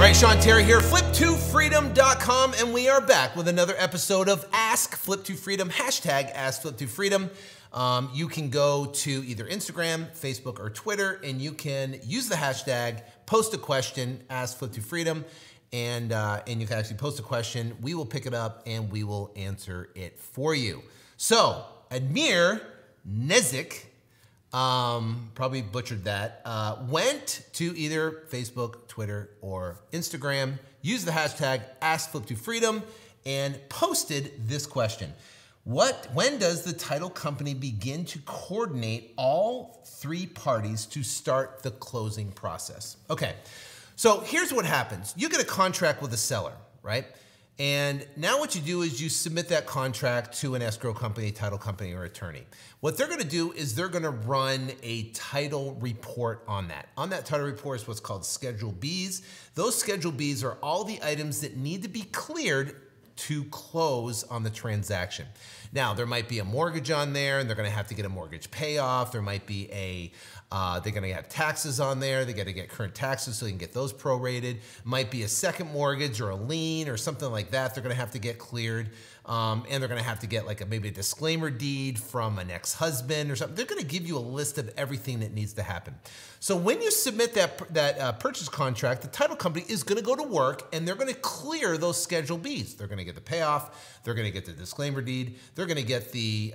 right, Sean Terry here, Flip2Freedom.com, and we are back with another episode of Ask Flip2Freedom, hashtag Ask Flip2Freedom. You can go to either Instagram, Facebook, or Twitter, and you can use the hashtag, post a question, Ask Flip2Freedom, and you can actually post a question. We will pick it up, and we will answer it for you. So, Admir Nezik, probably butchered that, went to either Facebook, Twitter, or Instagram, used the hashtag AskFlip2Freedom, and posted this question. When does the title company begin to coordinate all three parties to start the closing process? Okay, so here's what happens. You get a contract with a seller, right? And now what you do is you submit that contract to an escrow company, title company, or attorney. What they're gonna do is they're gonna run a title report on that. On that title report is what's called Schedule Bs. Those Schedule Bs are all the items that need to be cleared to close on the transaction. Now, there might be a mortgage on there, and they're gonna have to get a mortgage payoff. There might be they're gonna have taxes on there. They gotta get current taxes so they can get those prorated. Might be a second mortgage or a lien or something like that. They're gonna have to get cleared. And they're gonna have to get like maybe a disclaimer deed from an ex-husband or something. They're gonna give you a list of everything that needs to happen. So when you submit that purchase contract, the title company is gonna go to work and they're gonna clear those Schedule Bs. They're gonna get the payoff, they're gonna get the disclaimer deed, they're gonna get the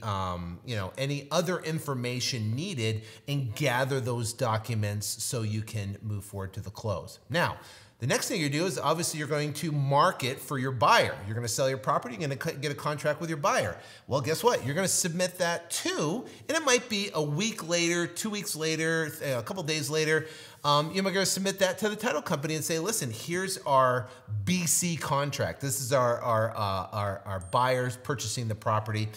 any other information needed and gather those documents so you can move forward to the close. Now, the next thing you do is obviously you're going to market for your buyer. You're going to sell your property, you're going to get a contract with your buyer. Well, guess what? You're going to submit that too, and it might be a week later, 2 weeks later, a couple days later. You're going to submit that to the title company and say, listen, here's our BC contract. This is our buyers purchasing the property.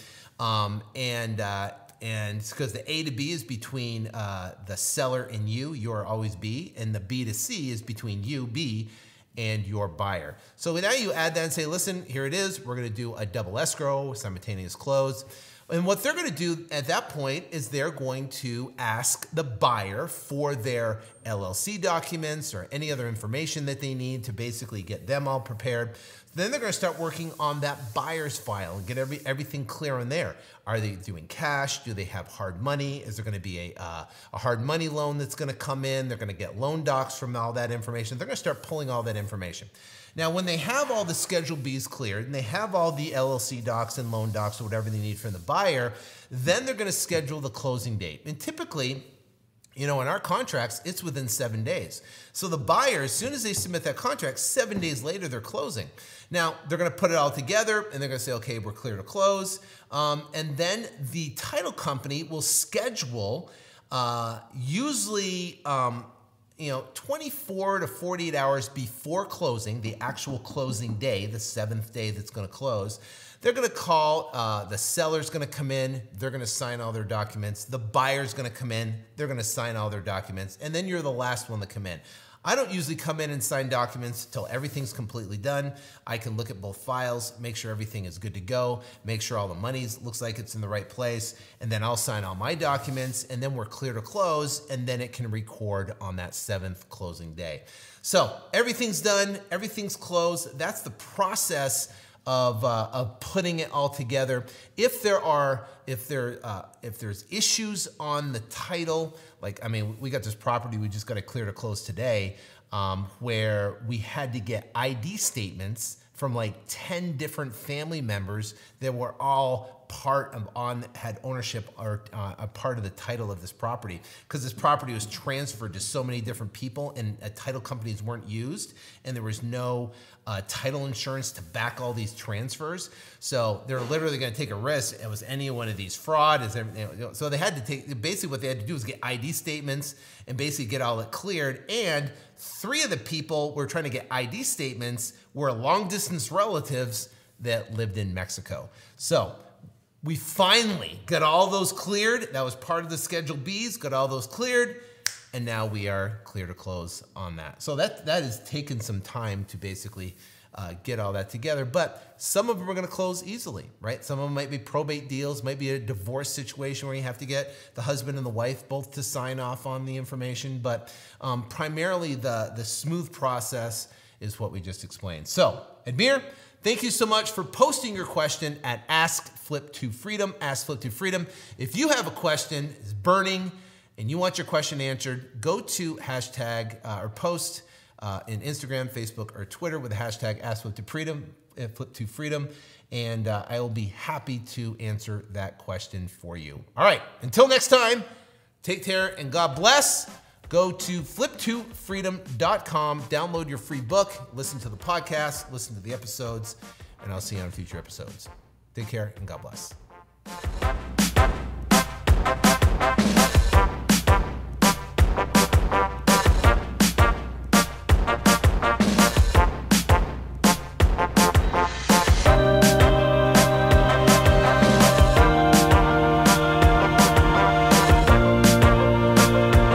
And it's because the A to B is between the seller and you. You are always B. And the B to C is between you, B, and your buyer. So now you add that and say, listen, here it is. We're going to do a double escrow, simultaneous close. And what they're going to do at that point is they're going to ask the buyer for their LLC documents or any other information that they need to basically get them all prepared. Then they're going to start working on that buyer's file and get everything clear on there. Are they doing cash? Do they have hard money? Is there going to be a hard money loan that's going to come in? They're going to get loan docs from all that information. They're going to start pulling all that information. Now, when they have all the Schedule Bs cleared and they have all the LLC docs and loan docs or whatever they need from the buyer, then they're going to schedule the closing date. And typically, in our contracts, it's within 7 days. So the buyer, as soon as they submit that contract, 7 days later, they're closing. Now, they're going to put it all together, and they're going to say, okay, we're clear to close. And then the title company will schedule, usually 24 to 48 hours before closing, the actual closing day, the 7th day that's going to close. They're going to call, the seller's going to come in, they're going to sign all their documents. The buyer's going to come in, they're going to sign all their documents, and then you're the last one to come in. I don't usually come in and sign documents until everything's completely done. I can look at both files, make sure everything is good to go, make sure all the money looks like it's in the right place, and then I'll sign all my documents, and then we're clear to close, and then it can record on that 7th closing day. So everything's done, everything's closed. That's the process of putting it all together. If there's issues on the title, we got this property we just got to clear to close today, where we had to get ID statements from like 10 different family members that were all had ownership or a part of the title of this property, because this property was transferred to so many different people and title companies weren't used, and there was no title insurance to back all these transfers. So they're literally going to take a risk. It was any one of these fraud. So they had to basically what they had to do was get ID statements and basically get all it cleared. And 3 of the people were trying to get ID statements were long distance relatives that lived in Mexico. So we finally got all those cleared. That was part of the Schedule Bs, got all those cleared, and now we are clear to close on that. So that has taken some time to basically get all that together, but some of them are gonna close easily, right? Some of them might be probate deals, might be a divorce situation where you have to get the husband and the wife both to sign off on the information, but primarily the smooth process is what we just explained. So, Admir, thank you so much for posting your question at Ask Flip2Freedom, Ask Flip2Freedom. If you have a question, it's burning, and you want your question answered, go to hashtag or post in Instagram, Facebook, or Twitter with the hashtag Ask Flip2Freedom, and I will be happy to answer that question for you. All right, until next time, take care and God bless. Go to flip2freedom.com, download your free book, listen to the podcast, listen to the episodes, and I'll see you on future episodes. Take care and God bless.